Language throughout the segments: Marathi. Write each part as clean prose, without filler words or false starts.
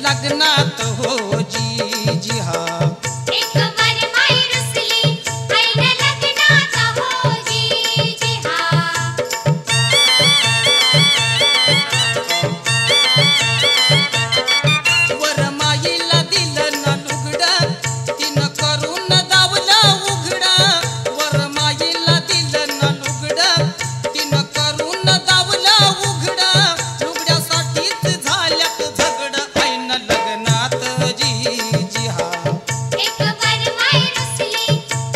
लग्नात हो जी जी हा एक वर माई रुसली ऐन लग्नात हो जी जी हा वर माईला दिलं ना लुगडं तिनं करून दावलं उघडं वर माईला दिलं ना लुगडं तिनं करून दावलं उघडं लुगड्यासाठीच झाल्यात झगडं ऐन लग्नात जी जी हा एक वर माई रुसली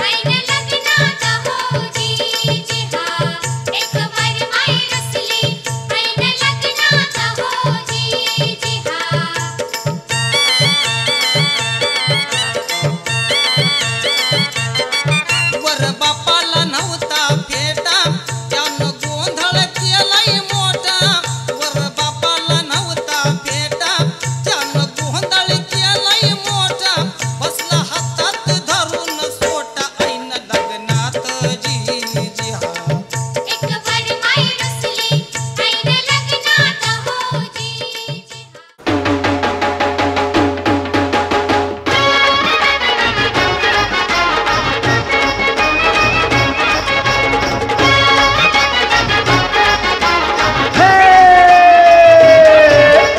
ऐन लग्नात हो जी जी हा एक वर माई रुसली ऐन लग्नात हो जी जी हा वर बापाला नव्हता फेटा त्यानं गोंधळ केलाय मोठा वर बापाला नव्हता फेटा त्यानं गोंधळ केलाय मोठा बसला हातात धरून सोटा ऐन लग्नात जी जी हा एक वर माई रुसली ऐन लग्नात हो जी जी हा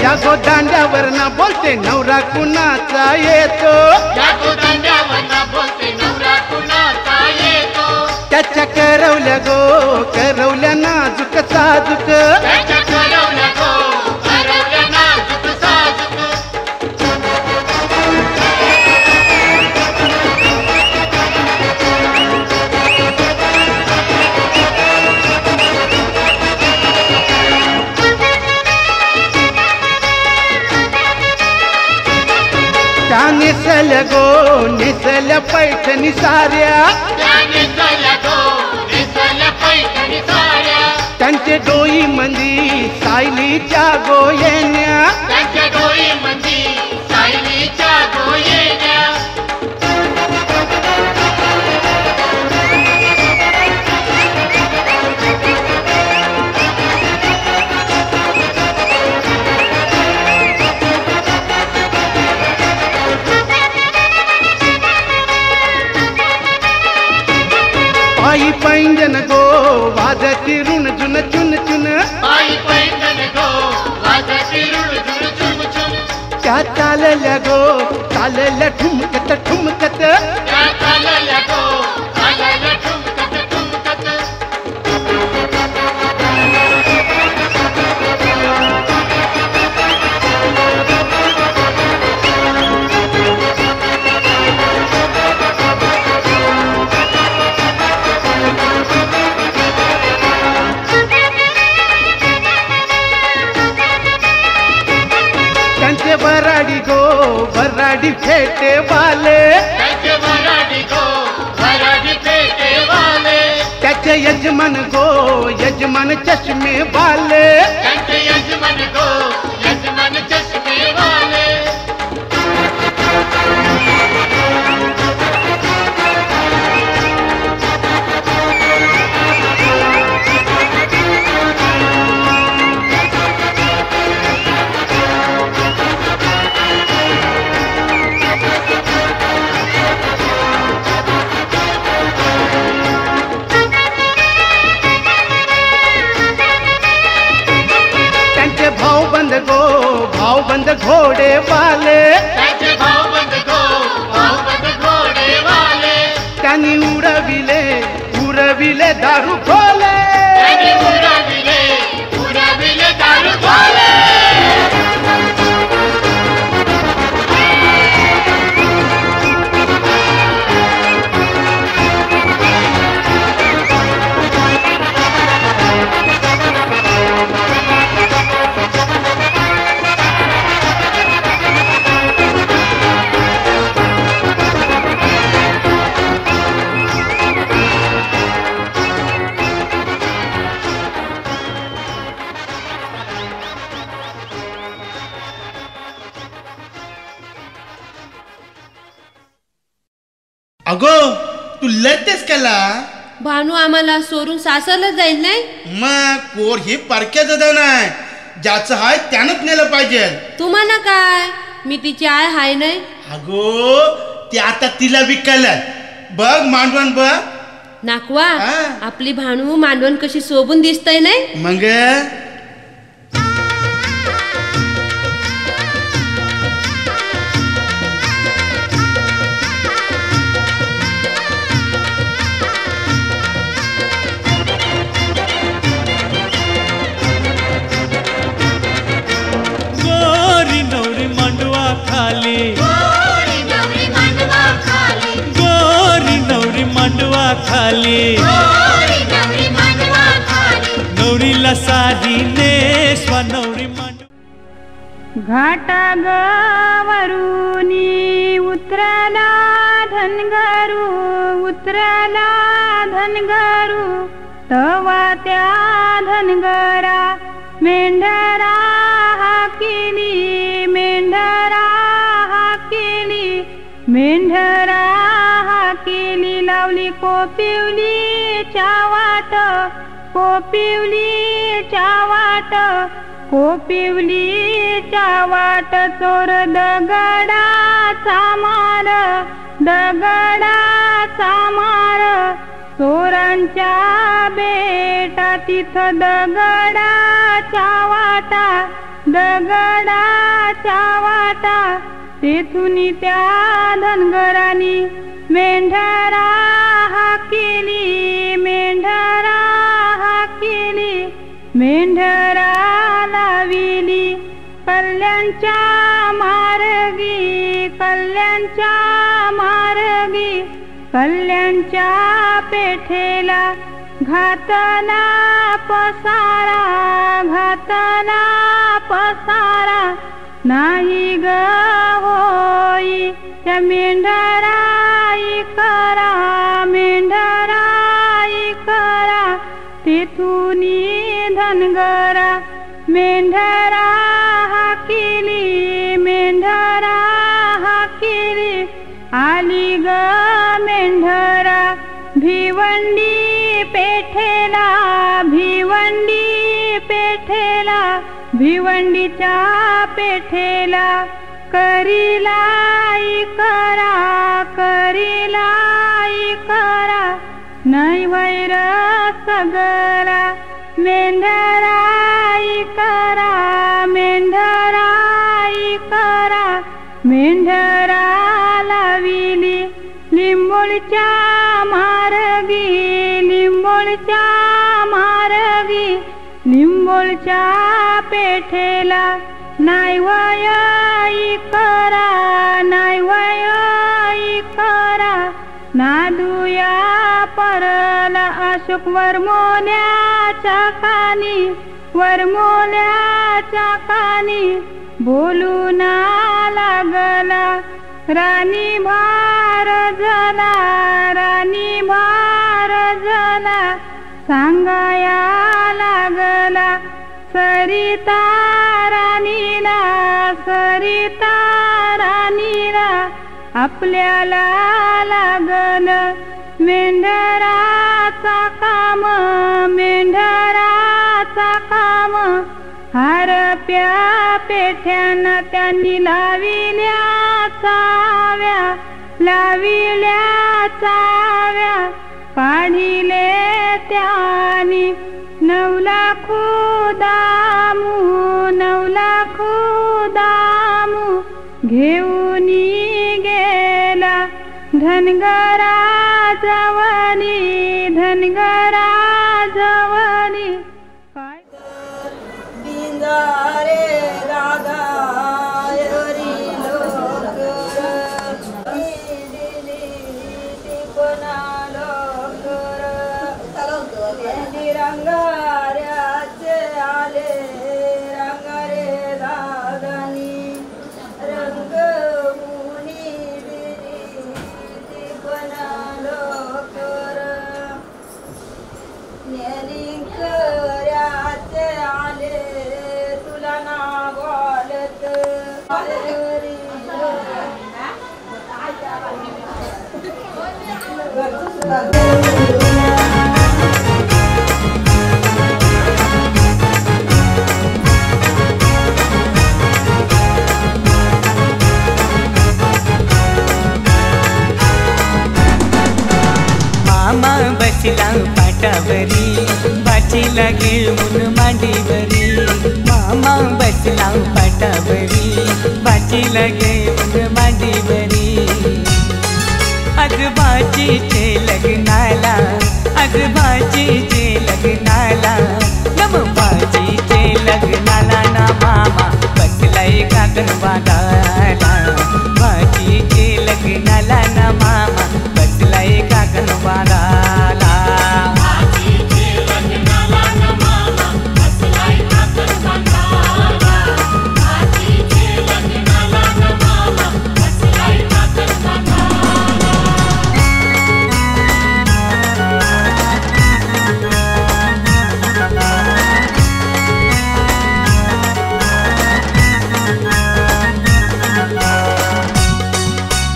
या गोदांड्यावर ना बोलते नवरा कुणाचा येतो या गोदांड्यावरनं बोलते नवरा कुणाचा येतो त्याच्या करवल्या नाजूक साजूक त्याच्या करवल्या गो करवल्या नाजूक साजूक त्या नेसल्या पैठणी साऱ्या त्याने चल्या गो नेसल्या पैठणी साड्या त्यांचे डोई मंदी सायलीच्या गोयेन्या त्यांच्या डोई मंदी सायलीच्या गोयेन्या पायी पैंजन गो वाजती ऋण जुन चुन चुन आई पैठण गो वाजती रुळझुळ झुम झुम त्या चालल्या ठुमकत ठुमकत त्या चालल्या गो चालल्या ठुमकत ठुमकत त्यांचे बराडी फेटे वाले त्यांचे वराडी गो वराडी फेटे वाले त्याचे यजमान चष्मे वाले त्यांचे यजमान गो यजमान चष्मे वाले त्यांचे भाऊबंद घोडे वाले त्यांचे भाऊबंद घोडे वाले त्यांनी उडविले दारू खोले त्यांनी उडविले दारू खोले तेच केला भानू आम्हाला सोडून सासरला जाईल नाही. मग पोर ही परक्याचं धन आहे, ज्याचं हाय त्यानंच नेलं पाहिजे. तुम्हाला काय, मी तिची आय हाय नाही. अगो ते आता तिला विकायला बघ मांडवण बघ. नाकवा आपली भानू मांडवण कशी शोभून दिसतय नाही. मग गोरी नवरी मांडवा खाली, गोरी नवरी मांडवा खाली, गोरी नवरी मांडवा खाली, गोरी नवरी मांडवा खाली, नवरीला साडी नेसवा नवरी मांडवा. घाटागवरुनी उतरला धनगरू, उतरला धनगरू, तवा त्या धनगरा मेंढरा हाकिली, मेंढरा हाकिली, मेंढरा हाकिली, लावली कोपिवली चावाट, कोपिवली चावाट, कोपिवली चावाट, चोर दगडाचा मार, दगडाचा मार, चोरांच्या बेटा तिथं दगडाचा वाटा, दगडाचा वाटा, तेथून त्या धनगरानी मेंढरा हाकिली, मेंढरा हाकिली, मेंढरा लाविली कल्याणच्या मार्गी, कल्याणच्या मार्गी, कल्याणच्या पेठेला घातला पसारा, घातला पसारा, नाही ग होई त्या मेंढराई करा, मेंढराई करा, तेथुनी धनगरा मेंढरा हाकिली, मेंढरा हाकिली, आली ग मेंढरा भिवंडी पेठेला, भिवंडी पेठेला, भिवंडीच्या पेठेला, करीला करा, करीला करा, नाही वैर सगळा मेंढराई करा, मेंढराई करा, मेंढरा लाविली लिंबोळच्या मार्गी, लिंबोळच्या मार्गी, लिंबोळच्या पेठेला नाही वय करा, नाही वय करा, नादुया परला अशोक वरमोल्याच्या कानी, वरमोल्याच्या कानी, बोलून लागला राणी भार झाला, राणी भार झाला, सांगाया लागला सरिता राणीला, सरिता राणीला, आपल्याला लागल मेंढराचा काम, मेंढराचा काम, हारप्या पेठ्यानं त्यांनी लाविल्या चाव्या, लाविल्या चाव्या, काढिले त्यांनी 9 लाख दामू, 9 लाख दामू, घेऊन गेला धनगरा जवनी, धनगरा जवनी. काय बिंदारे राधा हरी लोकर, टिपना लोकर, रंगाऱ्याचे आले रंगारे दादानी, रंग मुनी टिपना लोकर, नेलिंकऱ्याचे आले तुला ना बोलत हरी मामा बसला पाटावरी बाची लागे मुन मांडीवरी मामा बसला पाटावरी बाची लागे मुन मांडीवरी आज बाजीचे लग्नाला आज बाजीचे लग्नाला नम बाजीचे लग्नाला ना मामा बसलाय काकण बागाला बाजीचे लग्नाला ना मामा बसलाय काकण बागाला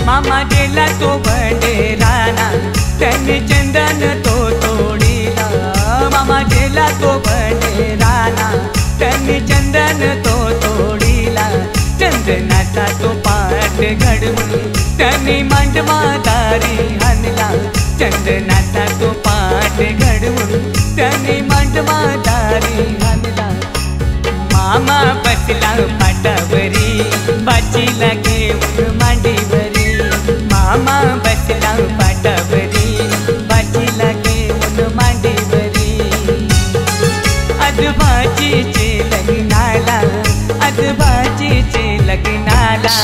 मामा गेला तो बंडेराना त्यांनी चंदन तो तोडीला मामा गेला तो बंडेराना त्यांनी चंदन तो तोडीला चंदनाचा तो पाठ घडवून त्यांनी मांडवादारी आणला चंदनाचा तो पाठ घडवून त्यांनी मांडवादारी आणला मामा बसला पाटावरी बाची लागे मांडीवरी मामा बसला पाटावरी बाची लागे मांडीवरी आज बाजीचे लग्नाला आज बाजीचे लग्नाला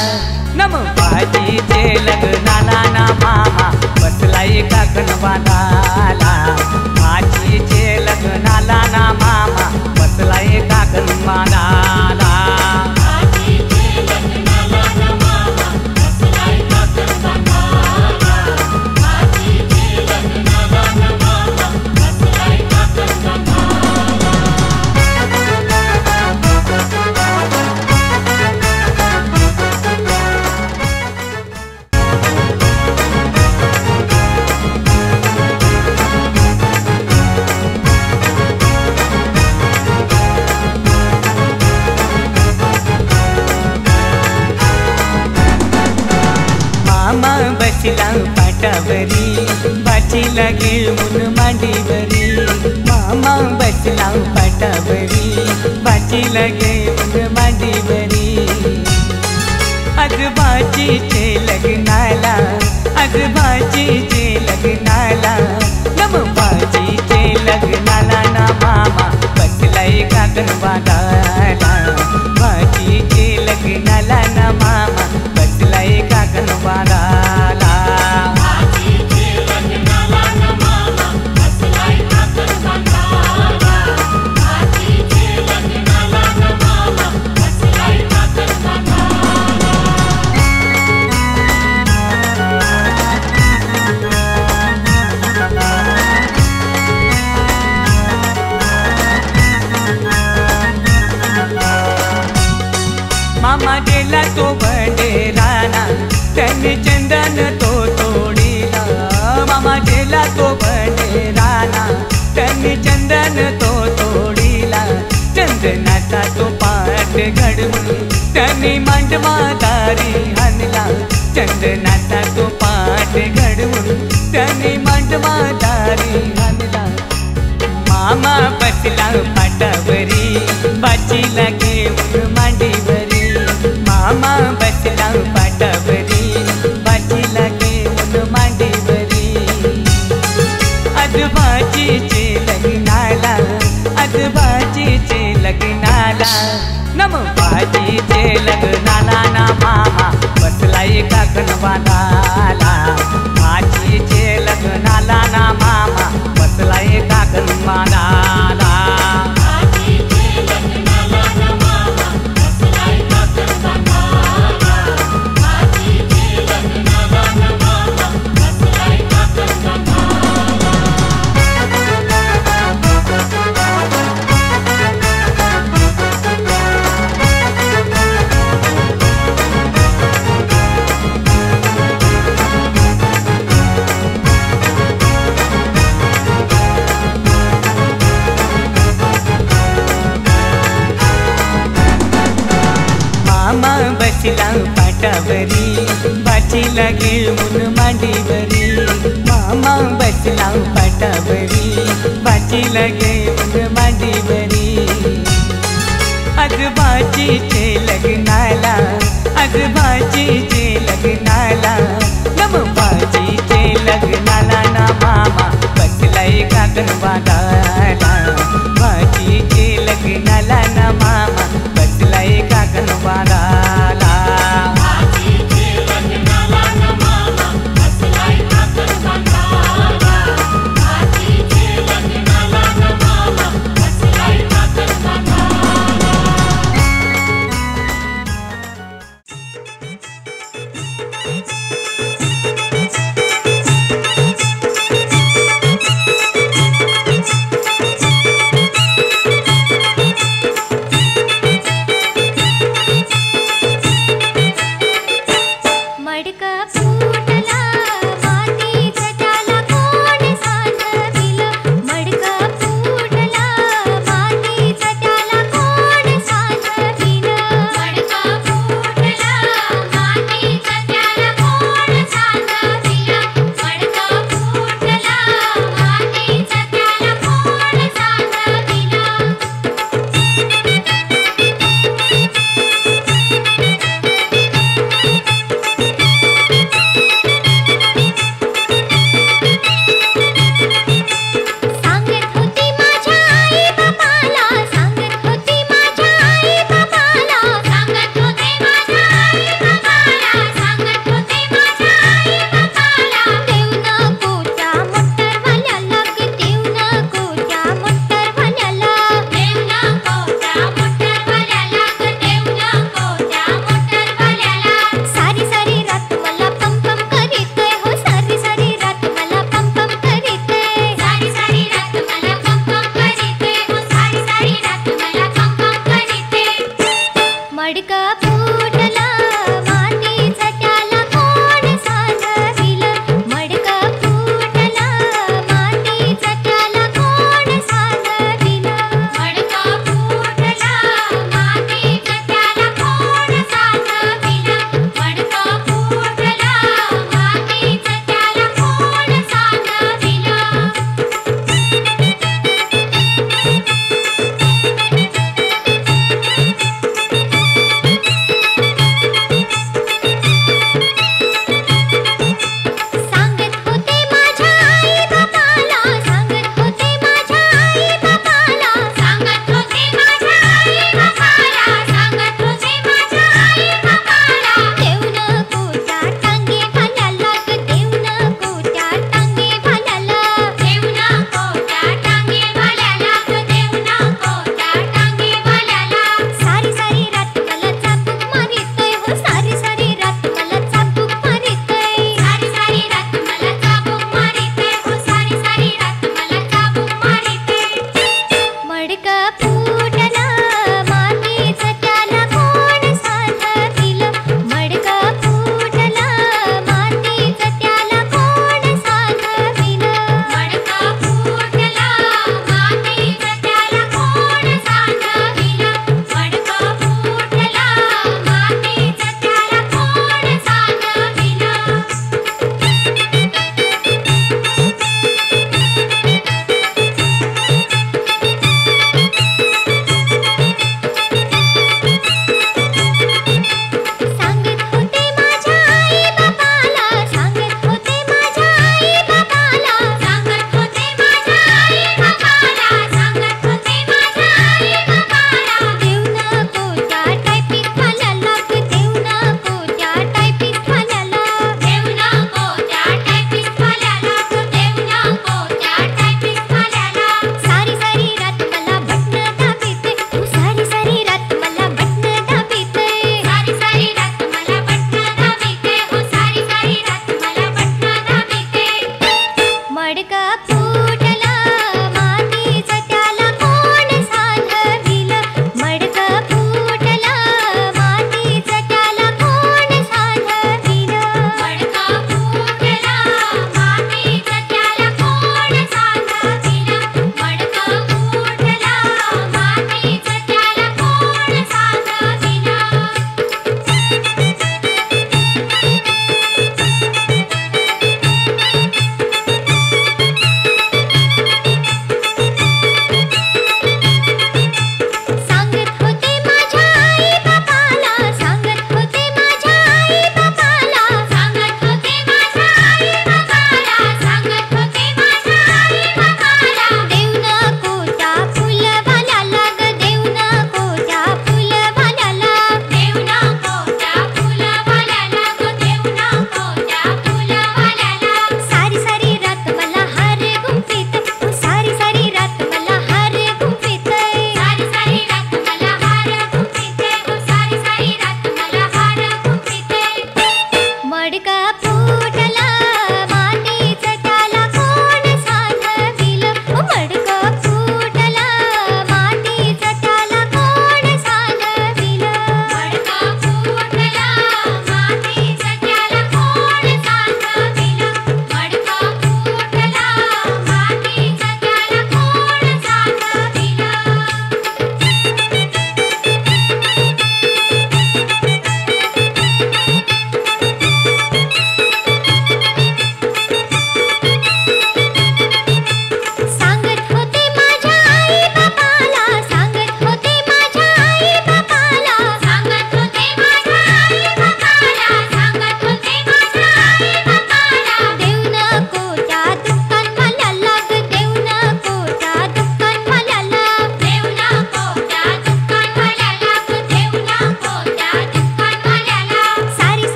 नम बाजीचे लग्नाला ना मामा बसलाय काकण बांधाला बाजीचे लग्नाला ना मामा बसलाय काकण बांधाला मामा बसला पाटावरी बाची लागे मुन मांडीवरी मामा बसला पाटावरी बाची लागे मुन मांडीवरी आज बाजीचे लग्नाला आज बाजीचे लग्नाला नम बाजीचे लग्नाला ना मामा बसलाय काकण बागाला बाजीचे लग्नाला ना मामा बसलाय काकण बागाला मामा गेला तो बंडेराना त्यांनी चंदन तो तोडीला मामा गेला तो बंडेराना त्यांनी चंदन तो तोडीला चंदनाचा तो पाठ घडवून त्यांनी मांडवादारी आणला चंदनाचा तो पाठ घडवून त्यांनी मांडवादारी आणला मामा बसला पाटावरी बाची लागे मांडीवरी मामा बसला पाटावरी बाची लागे मांडीवरी आज बाजीचे लग्नाला आज बाजीचे लग्नाला नम बाजीचे लग्नाला ना मामा बसलाय काकण बांधाला बाजीचे लग्नाला ना मामा बसलाय काकण बांधाला भाजी लगे उन माझी बरी आज भाजीचे लग्नाला आज भाजीचे लग्नाला नम भाजीचे लग्नाला ना मामा बसलाय काकण बागाला भाजीचे लग्नाला ना मामा बसलाय काकण बागाला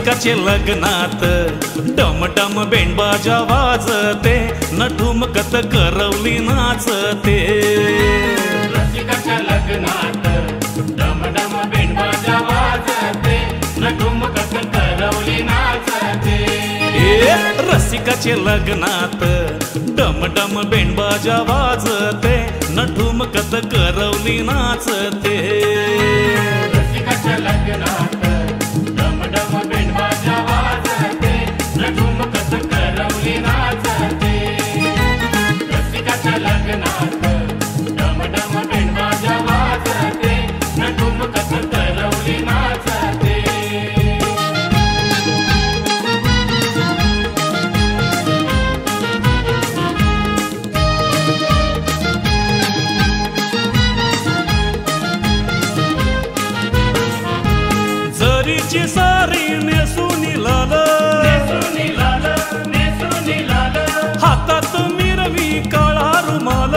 रसिकाचे लग्नात डमडम बेंडबाजा वाजते नठुमकत करवली नाचते रसिकाच्या लग्नात डमडम बेंडबाजा वाजते नठुमकत करवली नाचते रसिकाचे लग्नात डमडम बेंडबाजा वाजते नठुमकत करवली नाचते रसिकाच्या लग्नात डमडम बेंडबाजा वाजते नठुमकत करवली नाचते रसिकाच्या लग्नात डमडम बेंडबाजा वाजते नठुमकत करवली नाचते जरीची सारी नेसून लाल हातात मिरवी काळा रुमाल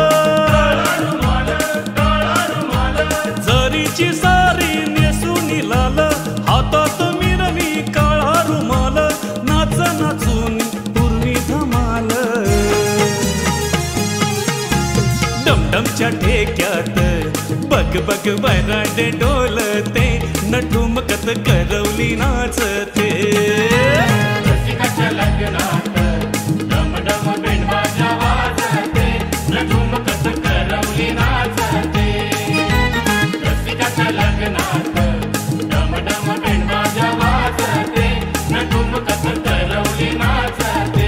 जरीची सारी नेसून लाल हातात मिरवी काळा रुमाल नाच नाचून पूर्वी धमाल डमडमच्या ठेक्यात बग बग वराड डोलते नठुमकत करवली नाचते रसिकाच्या लग्नात डमडम बेंडबाजा वाजते नठुमकत करवली नाचते रसिकाच्या लग्नात डमडम बेंडबाजा वाजते नठुमकत करवली नाचते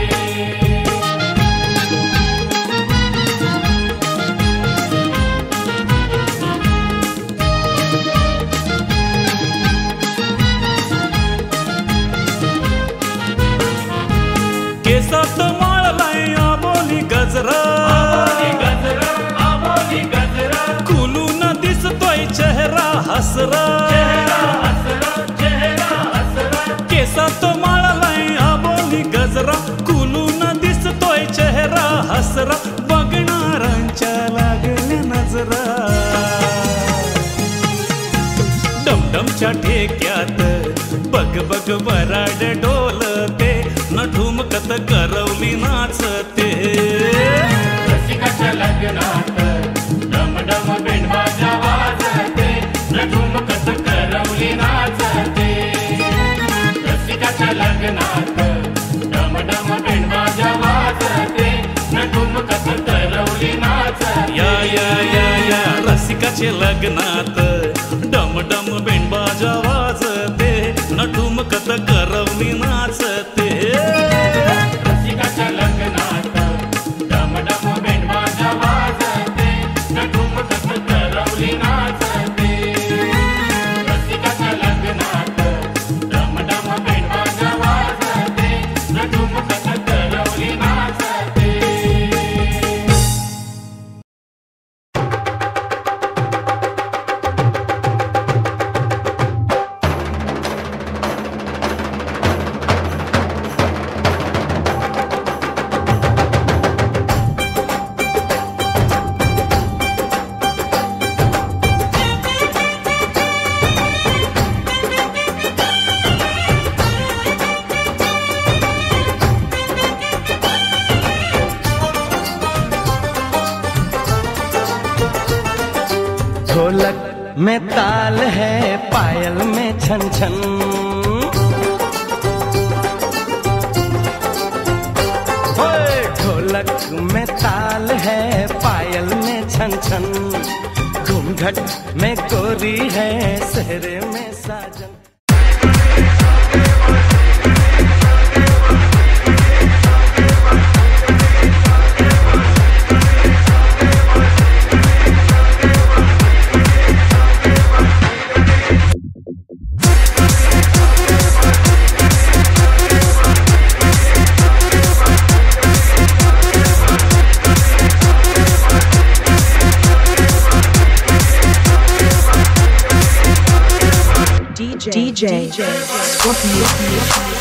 केसात माळलाय आबोली गजरा खुलून दिसतोय चेहरा हसरा केसात माळलाय आबोली गजरा खुलून दिसतोय चेहरा हसरा बघणाऱ्यांच्या लागल्या नजरा डमडमच्या ठेक्यात बग बग वराड डोलते नठुमकत करवली नाचते रसिकाच्या लग्नात डमडम बेंडबाजा वाजते नठुमकत करवली नाचते रसिकाच्या लग्नात डमडम बेंडबाजा वाजते नठुमकत करवली नाचते या या या या रसिकाचे लग्नात डमडम बेंडबाजा वाजते नठुमकत करवली नाचते रसिकाच्या लग्नात डमडम बेंडबाजा वाजते नठुमकत करवली नाचते रसिकाच्या लग्नात डमडम बेंडबाजा वाजते नठुमकत करवली नाचते ढोलक में ताल है पायल में छन छन ढोलक में ताल है पायल में छन छन घूंघट में गोरी है सेहरे में साजन DJ Scorpio.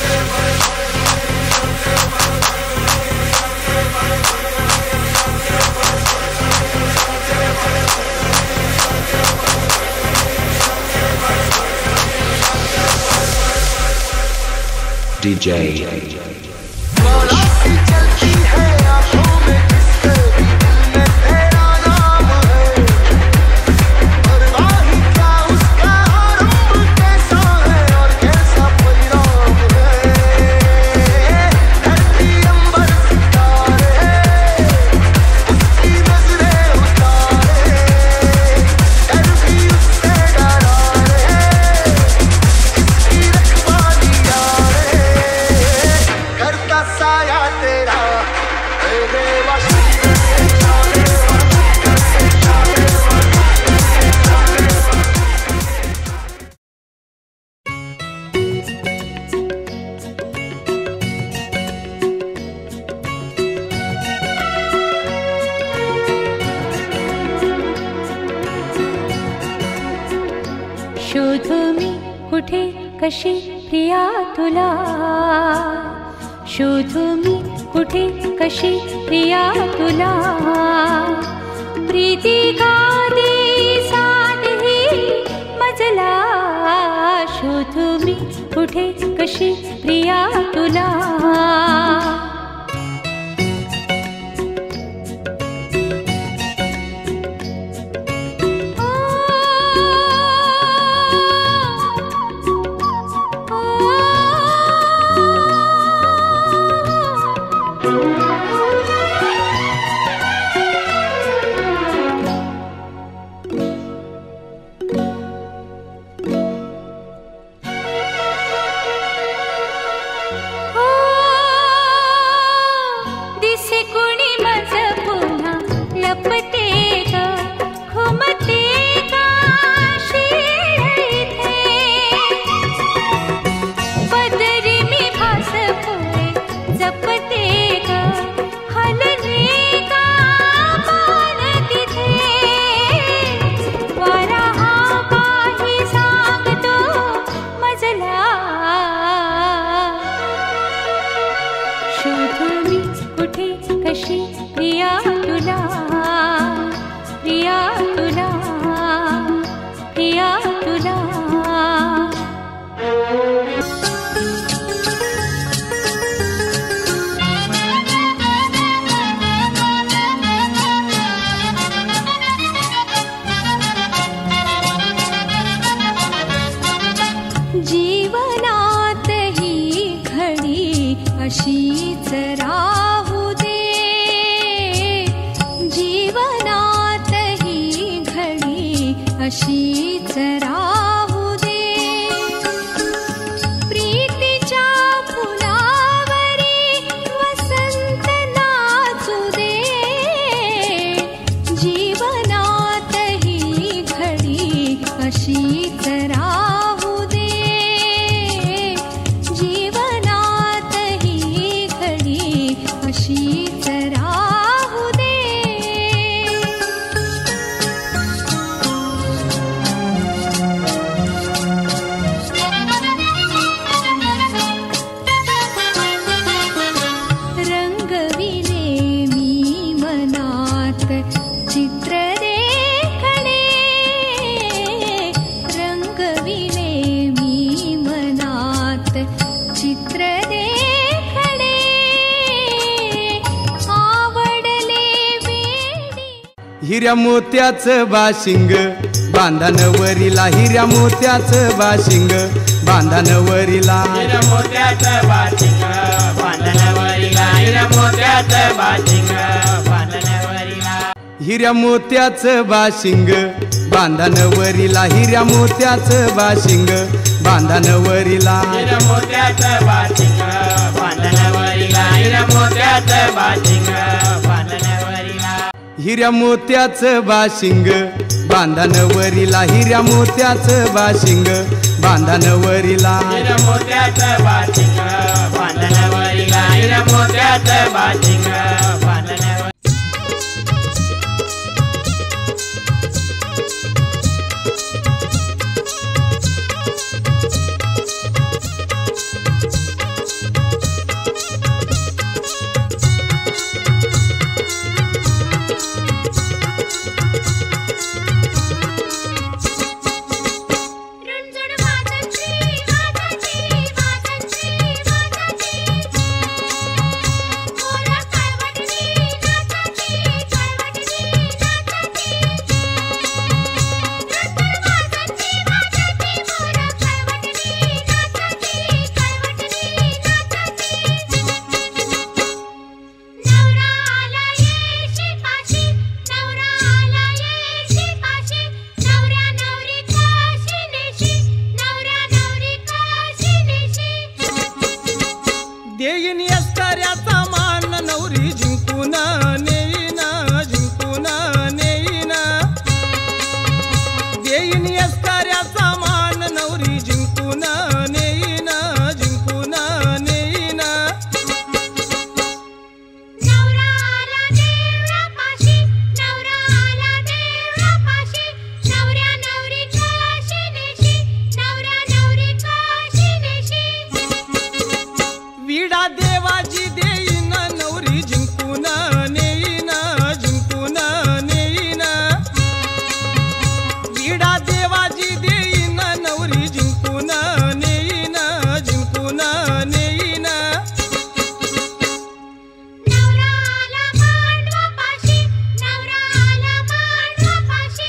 शोधू मी कुठे कशी प्रिया तुला, शोधू मी कुठे कशी प्रिया तुला, प्रीती गादी साधी मजला, शोधू मी कुठे कशी प्रिया तुला. हिऱ्या मोत्याचं बाशिंग बांधानवरीला, हिऱ्या मोत्याचं बाशिंग बांधानवरीला, हिऱ्या मोत्याचं बाशिंग बांधानवरीला, हिऱ्या मोत्याचं बाशिंग बांधानवरीला, हिऱ्या मोत्याचं बाशिंग बांधानवरीला, हिऱ्या मोत्याचं बाशिंग बांधानवरीला, हिऱ्या मोत्याचं बाशिंग बांधानवरीला, हिऱ्या मोत्याचं बाशिंग बांधानवरीला, हिऱ्या मोत्याचं बाशिंग बांधानवरीला, हिऱ्या मोत्याचं बाशिंग बांधानवरीला, हिऱ्या मोत्याचं बाशिंग बांधानवरीला, हिऱ्या मोत्याचं बाशिंग बांधानवरीला. रुंजुड वाजंत्री वाजंत्री वाजंत्री वाजंत्री देईन अस्कऱ्याचा मान नवरी जिंकून नेईन जिंकून नेईन देईन अस्कऱ्याचा मान नवरी जिंकून नेईन जिंकून नेईन नवरा आला देवळापाशी नवरा आला देवळापाशी नवऱ्या नवरी काशी नेशी नवऱ्या नवरी काशी नेशी विडा देवाजी देईन नवरी जिंकून नेईन जिंकून नेईन विडा देवाजी देईन नवरी जिंकून नेईन जिंकून नेईन नवरा आला मांडवापाशी नवरा आला मांडवापाशी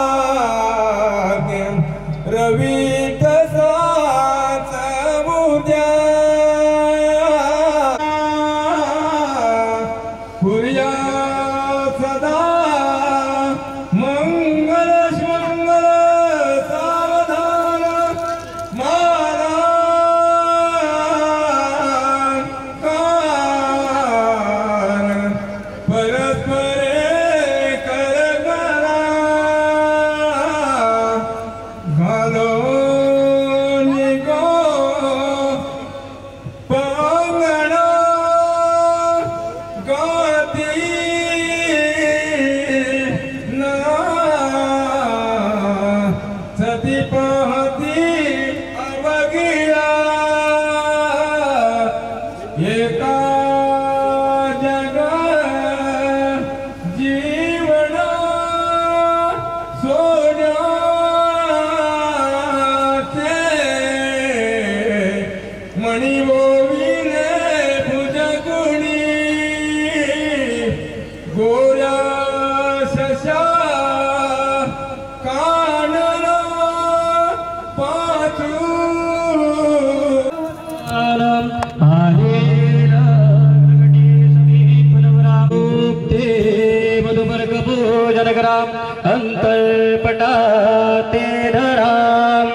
अंतर्पटाते धराम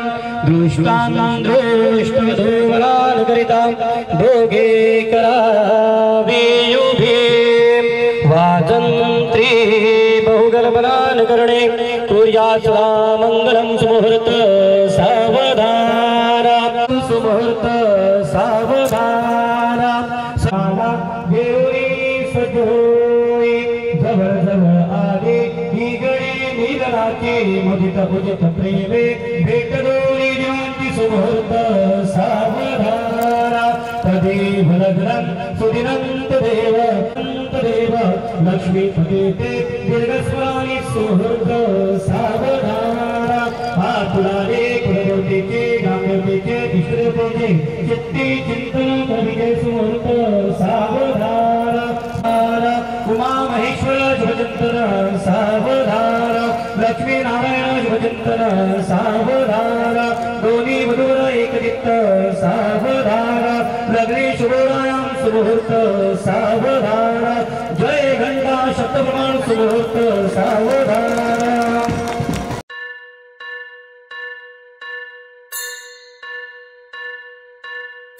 दृष्टां दृष्टधूमरान करितां भोगे करावे युभे वाजन्त्री बहुगलबलान करणे कुर्यात् सदा मंगलं सुमुहूर्त सावधाना सुमुहूर्त सावधाना साला देवरी सजोई जवळ जवळ आले ही गणे मिलनाचे मुदित मुदित प्रेमे भेट दोरी जीवांची सुमुहूर्त सावधाना तदेव लग्नं सुदिनंत देव लक्ष्मीपते दीर्घस्वरानी सुहृद सावधाना हातुलारे कुलदेवतेचे ग्रामदेवतेचे इष्टदेवतेचे चित्ती चिंतन कविते सुहृद सावधाना उमा महेश्वर शिवचिंतन सावधाना लक्ष्मी नारायण शिवचिंतन सावधाना दोन्ही मधुर एकचित्त सावधाना लग्ने शुभोरायां सुमुहूर्त सावधाना जय घंटा शतप्रमाण सुमुहूर्त सावधाना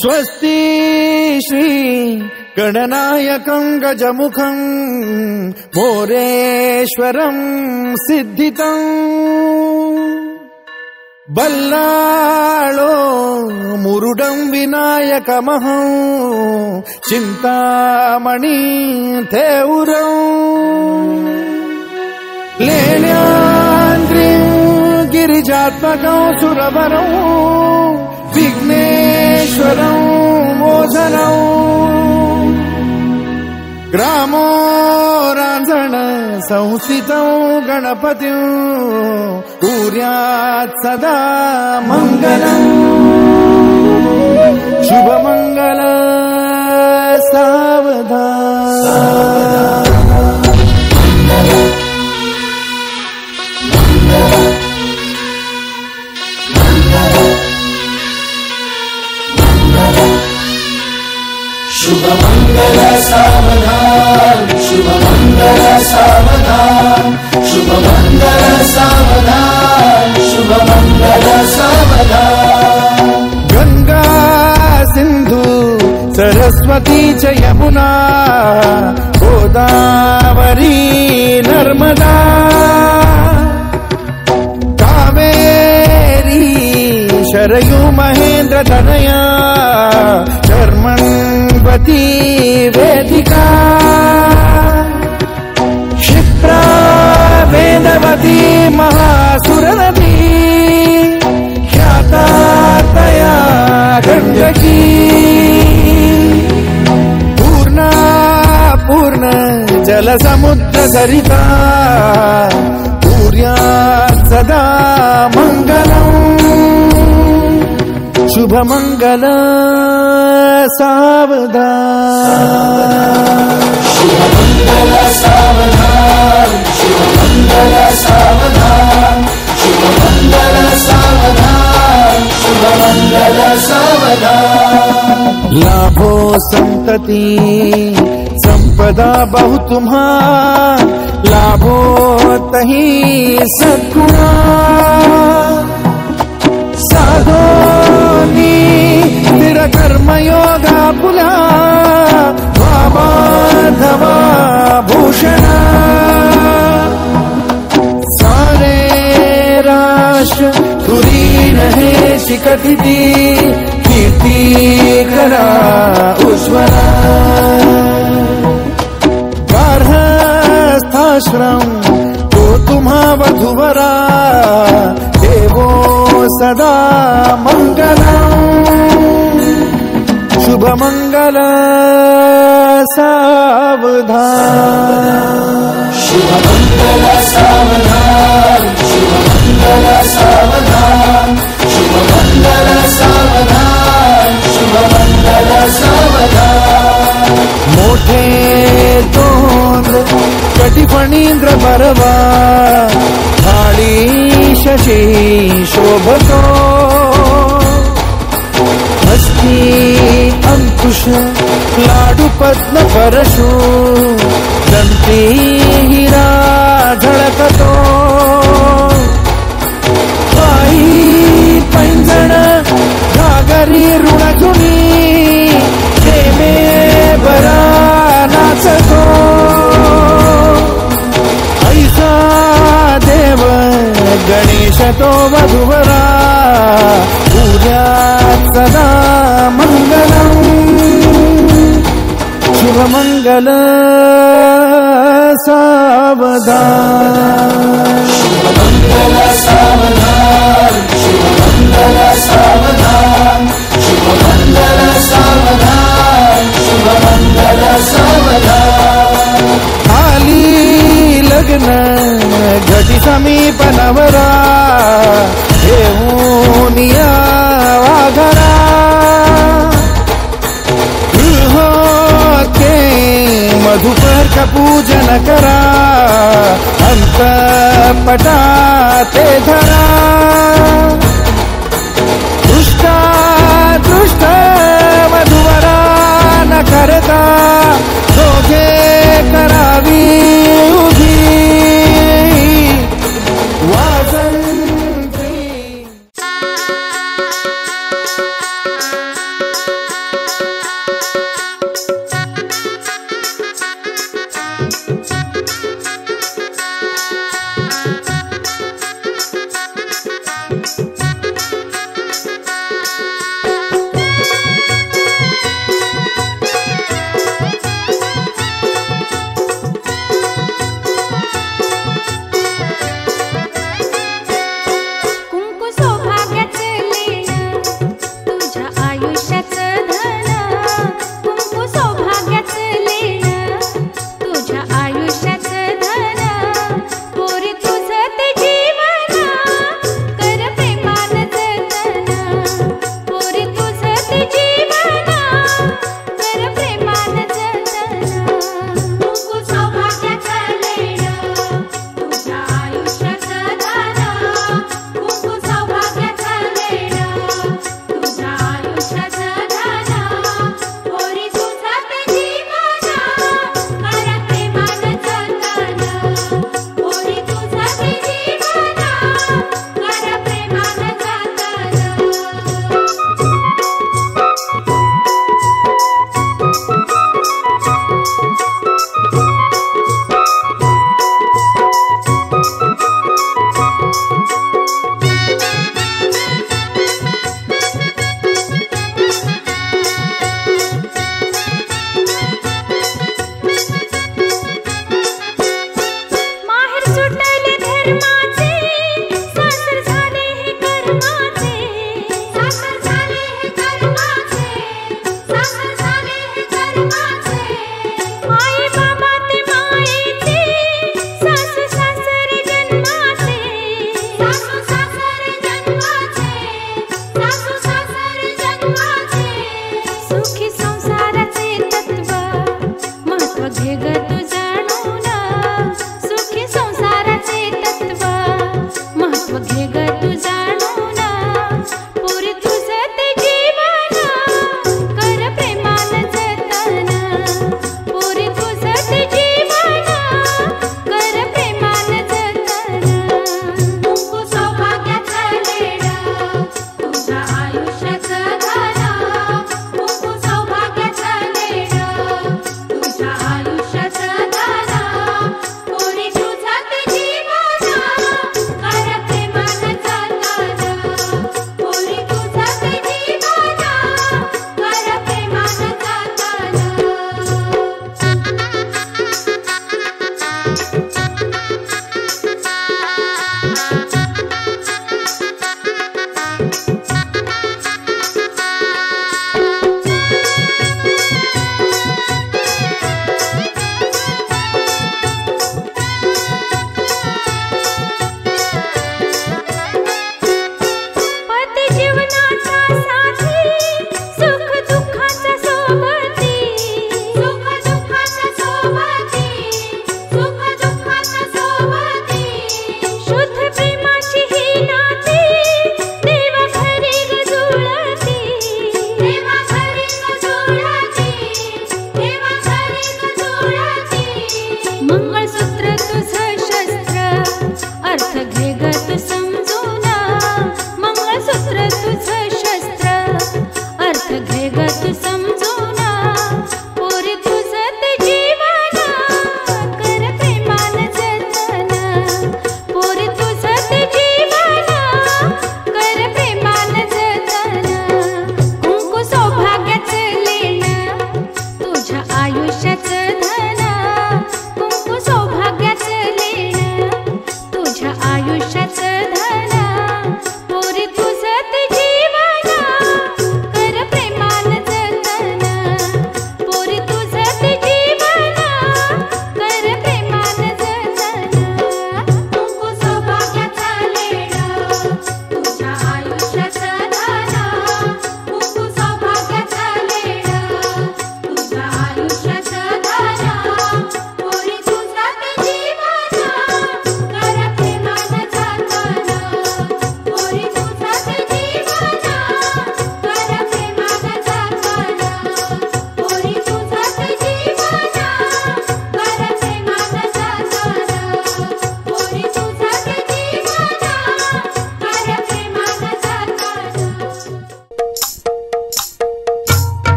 स्वस्ति श्री गणनायकं गजमुखं मोरेश्वरं सिद्धितं बल्लाळो मुरुडं विनायकमहं चिंतामणि थेउरं लेण्याद्रिं गिरिजात्मकं सुरवरं विघ्नेश्वरं मोचनं ग्रामो रांझण संस्थितं गणपतिं कुर्यात् सदा मंगलं शुभमंगल सावधान शुभमंगल सावधान शुभमंगल सावधान शुभमंगल सावधान शुभमंगल सावधान गंगा सिंधु सरस्वती च यमुना गोदावरी नर्मदा कावेरी शरयू महेंद्र तनया कर्मण्वती वेदिका क्षिप्रा वेदवती महासुरनदी ख्याता तया गंडकी पूर्णा पूर्ण जल समुद्र सरिता कुर्यात् सदा मंगलम् शुभमंगल सावधान शुभमंगल सावधान शुभमंगल सावधान शुभमंगल सावधान शुभमंगल सावधान लाभो संतति संपदा बहु तुम्हा लाभो तही सद्गुणा साधोनी स्थिर कर्मयोगा पुला वामाधवा भूषणा सारे राष्ट्र तुरी रहे शिकटिति कीर्ति करा उज्ज्वला गार्हस्थाश्रम तो तुम्हा वधुवरा देवो सदा मंगलम् शुभमंगल सावधान शुभमंगल सावधान शुभमंगल सावधान शुभमंगल सावधान शुभमंगल सावधान मोठे तोंड कटिफणींद्र बरवा थाळी शशी शोभतो हस्ती अंकुश लाडू पद्म परशु दंती हिरा झळकतो पायी पैंजण घागरी ऋणजुनी प्रेमे बरा नाचतो ऐसा देव गणेश तो वधुवरा पूजात सदा मंगलम शुभमंगल सावधान शुभमंगल सावधान शुभमंगल सावधान शुभमंगल सावधान शुभमंगल सावधान आली लग्न घटी समीप नवरा घेऊन या वाघरा गृहोके मधुपर का पूजन करा अंतपटा ते धरा दृष्टा दृष्ट वधुवरा न करता दोघे करावी उभी वाजंत्री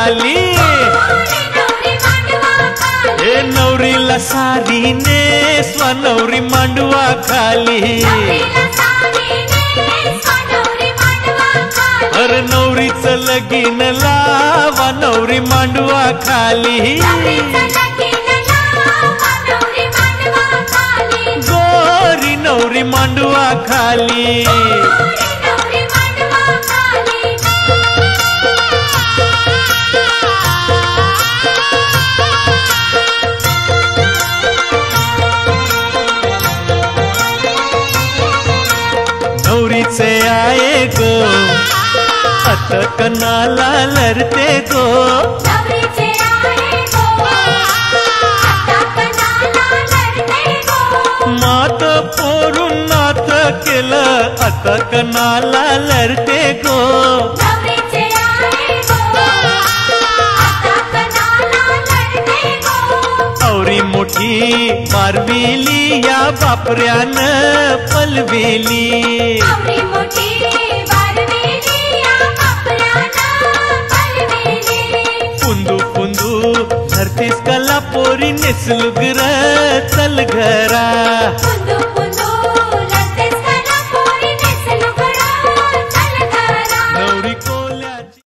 खाली ए नवरीला सारी नेसवा नवरी मांडवा खाली अरे नवरीचं लगीन लावा नवरी मांडवा खाली गोरी नवरी मांडवा खाली नवरीचे आये गो अतकनाला लरते गो मात पोरून नाथ केलं अतकनाला लरते गो औरी मोठी मारविली या बापऱ्यानं पलविली पुंदू पुंदू धरतीस कला पोरी नेसलुगर चल घरा नवरी कोल्याची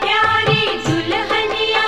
प्यारी दुल्हनिया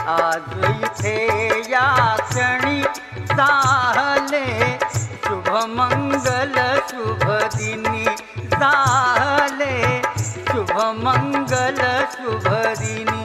आज इथे या क्षणी झाले शुभ मंगल शुभ दिनी झाले शुभ मंगल शुभ दिनी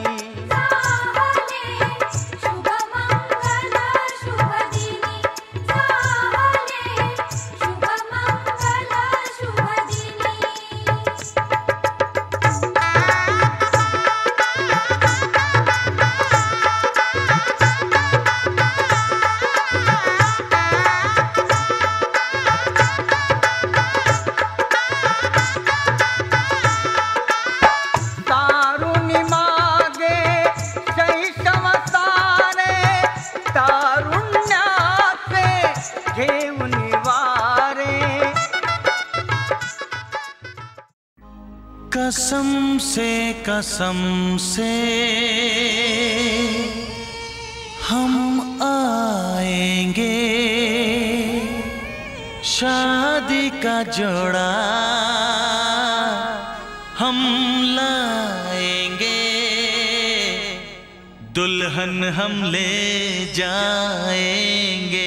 कसम से हम आएंगे शादी का जोड़ा हम लाएंगे दुल्हन हम ले जाएंगे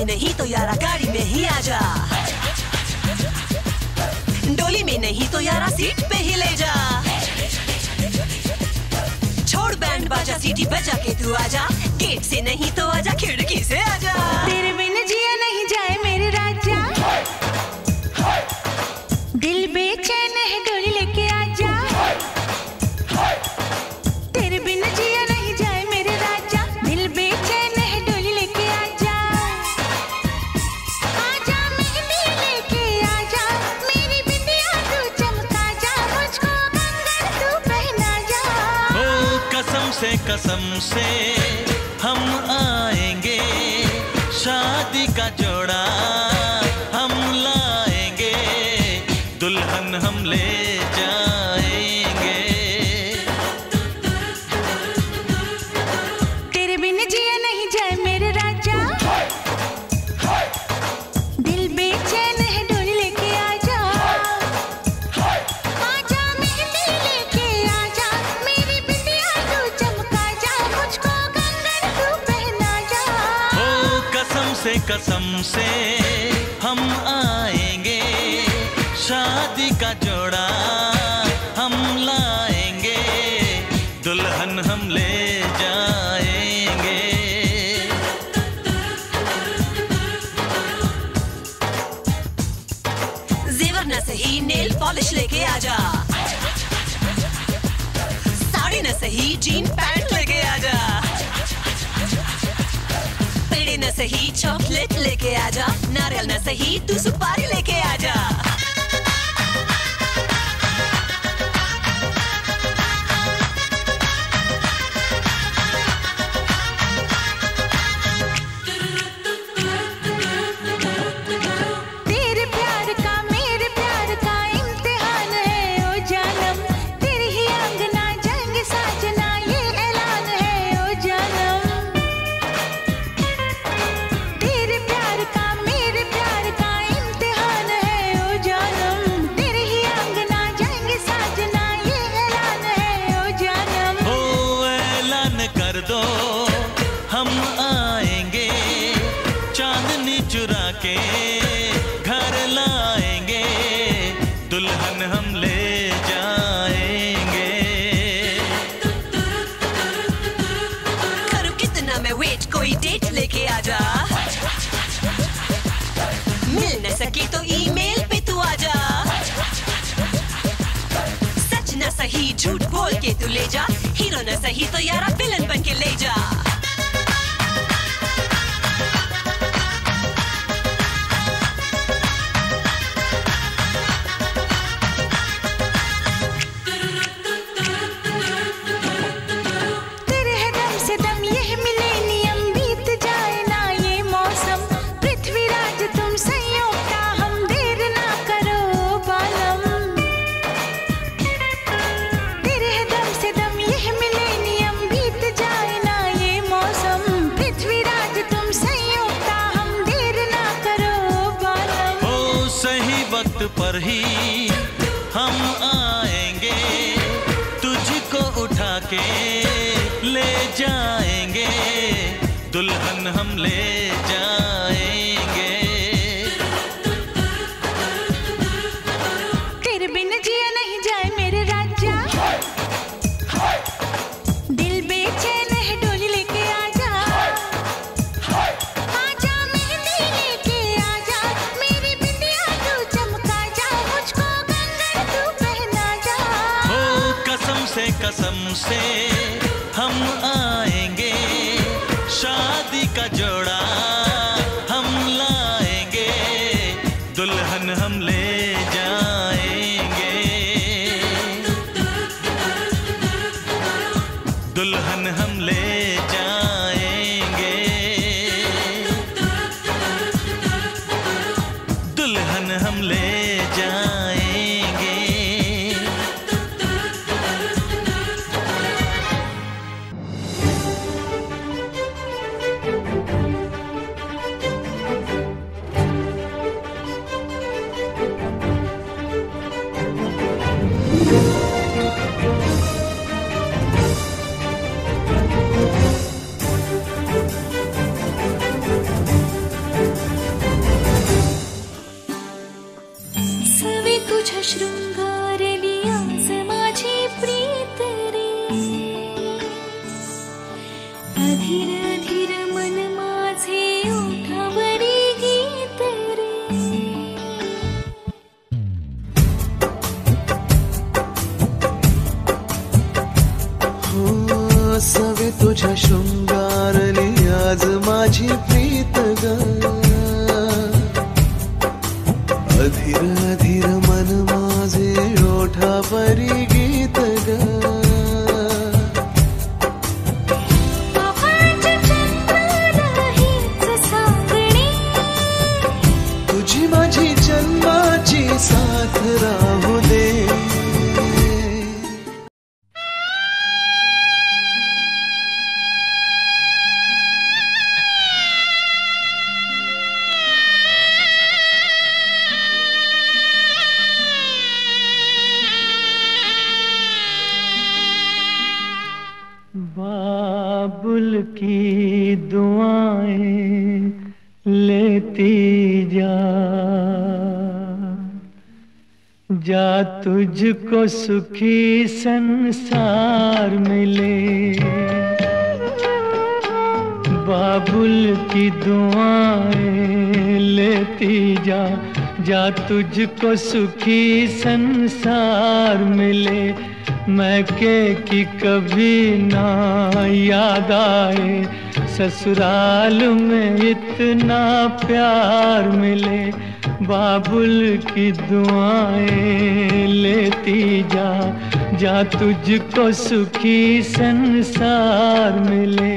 नहीं तो यारा गाड़ी में ही आजा, डोली में नहीं तो यारा सीट पे ही ले जा, छोड़ बैंड बाजा सीटी बजा के तू आजा, गेट से नहीं तो आजा खिड़की से आजा। तेरे बिन जिया नहीं जाए मेरे राजा, दिल बेचैन है डोली लेके आजा, तेरे बिन जिया नहीं जाए मेरे राजा, दिल बेचैन है डोली लेके आजा, आजा मेहंदी लेके आजा, मेरी बिंदिया तू चमका जा, मुझको कंगन तू पहना जा। ओ कसम से हम आएंगे शादी का जोड़ा हम लाएंगे दुल्हन हम ले जाएंगे। तेरे बिन जिया नहीं जाए मेरे राजा, दिल बेचैन है डोली लेके आजा, आजा मेहंदी लेके आजा, मेरी बिंदिया तू चमका जा, मुझको कंगन तू पहना जा। ओ कसम से हम आएंगे शादी का जोड़ा हम लाएंगे दुल्हन हम ले जाएंगे। जेवर न सही नेल पॉलिश लेके आजा, साड़ी न सही जीन पैंट लेके आजा, पेड़े न सही चॉकलेट लेके आजा, नारियल न सही तू सुपारी लेके आजा। तेरे प्यार का मेरे प्यार का इम्तिहान है ओ जानम, तेरे ही आंगना जंग साजना ये ऐलान है ओ जानम, तेरे प्यार का मेरे प्यार का इम्तिहान है ओ जानम, तेरे ही आंगना जंग साजना ये ऐलान है ओ जानम। ओ ऐलान कर दो हम आएंगे चांदनी चुरा के घर लाएंगे दुल्हन हम ले जाएंगे। करूं कितना मैं वेट कोई डेट लेके आजा, मिल न सके तो ईमेल पे तू आजा, सच न सही झूठ बोल के तू ले जा, हीरो न सही तो यारा विलन बन के ले जा। तेरे है दम से दम यह मिलेनियम बीत जाए ना ये मौसम, पृथ्वीराज तुम संयोग का हम देर ना करो बालम, तेरे है दम से दम यह मिलेनियम बीत जाए वक्त पर ही हम आएंगे, तुझको उठा के ले जाएंगे, दुल्हन हम ले जाएंगे। तेरे बिन जिया नहीं जाए मेरे राजा, दिल बेचैन है डोली लेके आजा, आजा मेहंदी लेके आजा, मेरी बिंदिया तू चमका जा, मुझको कंगन तू पहना जा। हो कसम से हम आएंगे, शादी का जोड़ा हम लाएंगे, दुल्हन हम ले जाएंगे, दुल्हन हम ले जाएंगे, दुल्हन हम ले जाएंगे। सवे तुझा शृंगार लिया माझी प्रीत रे, अधीर अधीर मन माझे ओठावरी गीत रे। हो सवे तुझा शृंगार लिया माझी प्रीत ग, अधीर अधीर मन माझे ओठावरी गीत ग। तुझी माझी जन्माची साथ राहू दे। बाबुल की दुआएं लेती जा, जा तुझको सुखी संसार मिले। बाबुल की दुआएं लेती जा, जा तुझको सुखी संसार मिले। मैके की कभी ना याद आए, ससुराल में इतना प्यार मिले। बाबुल की दुआएं लेती जा, जा तुझको सुखी संसार मिले।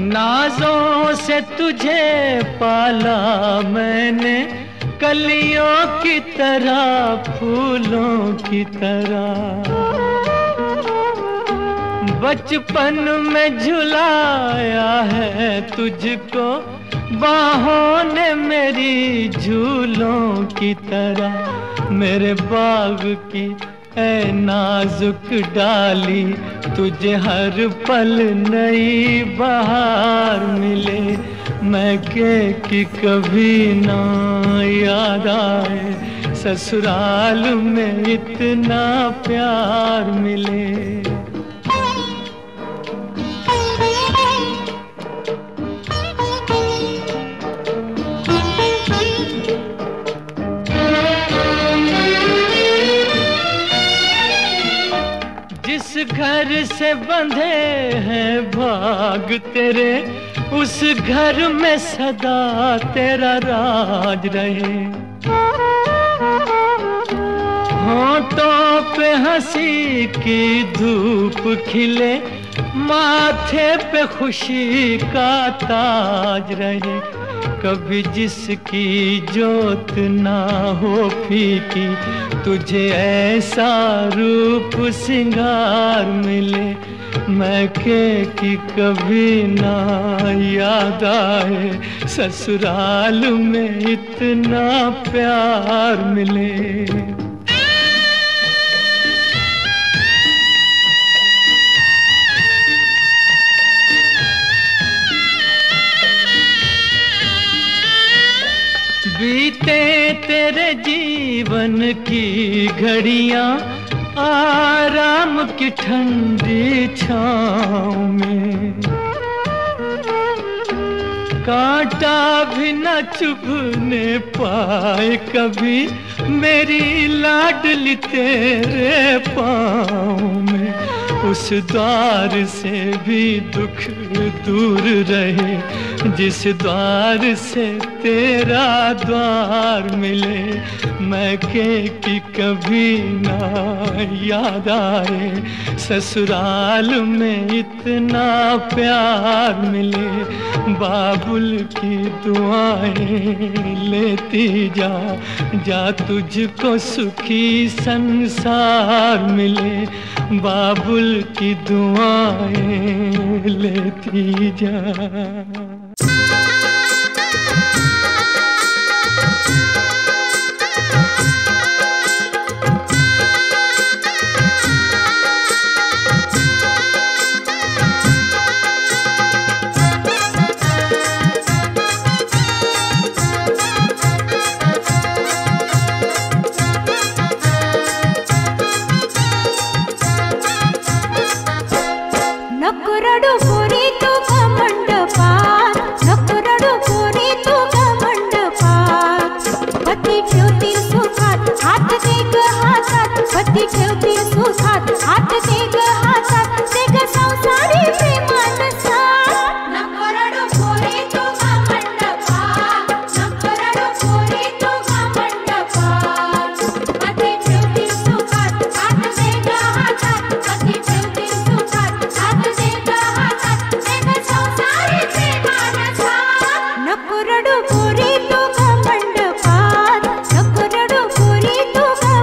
नाजों से तुझे पाला मैंने, कलियों की तरह फूलों की तरह। बचपन में झुलाया है तुझको बाहों ने मेरी झूलों की तरह। मेरे बाग की ऐ नाजुक डाली, तुझे हर पल नई बहार मिले। मैके की कभी ना याद आए, ससुराल में इतना प्यार मिले। जिस घर से बंधे हैं भाग तेरे, उस घर में सदा तेरा राज रहे। होठों पे हंसी की धूप खिले, माथे पे खुशी का ताज रहे। कभी जिसकी जोत ना हो फीकी, तुझे ऐसा रूप सिंगार मिले मैके की कभी ना याद आए, ससुराल में इतना प्यार मिले। बीते तेरे जीवन की घड़ियां आराम की ठंडी छाँव में, कांटा भी न चुभने पाए कभी मेरी लाडली तेरे पाँव में। उस द्वार से भी दुख दूर रहे जिस द्वार से तेरा द्वार मिले, मैके की कभी ना याद आए, ससुराल में इतना प्यार मिले। बाबुल की दुआएं लेती जा, जा तुझको सुखी संसार मिले, बाबुल की दुआएं लेती जा। पती ठेवतील सुखात हात दे ग हातात, दे ग संसारी प्रेमान साथ। नको रडू पोरी तू गा मंडपात, नको रडू पोरी तू गा मंडपात। पती ठेवतील सुखात हात दे ग हातात, पती ठेवतील सुखात हात दे ग हातात, दे ग संसारी प्रेमान साथ। नको रडू पोरी तू गा मंडपात, नको रडू पोरी तू गा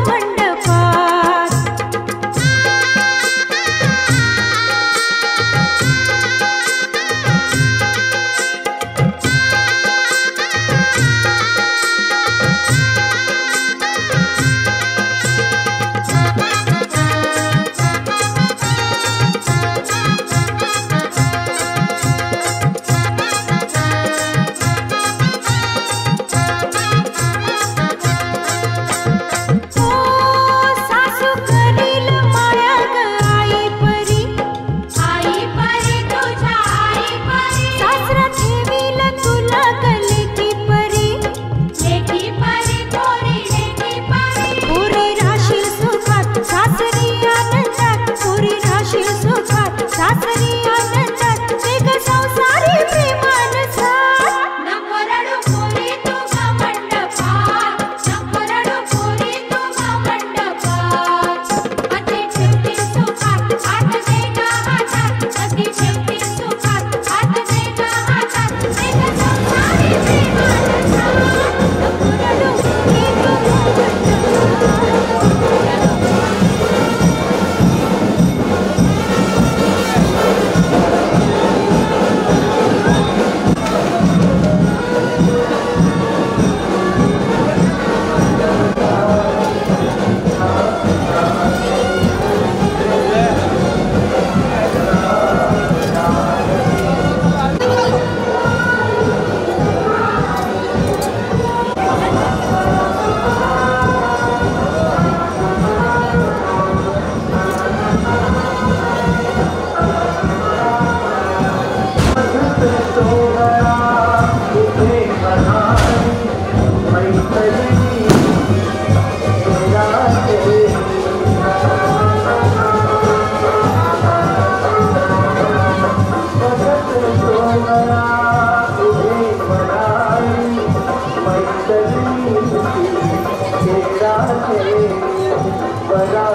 बड़ा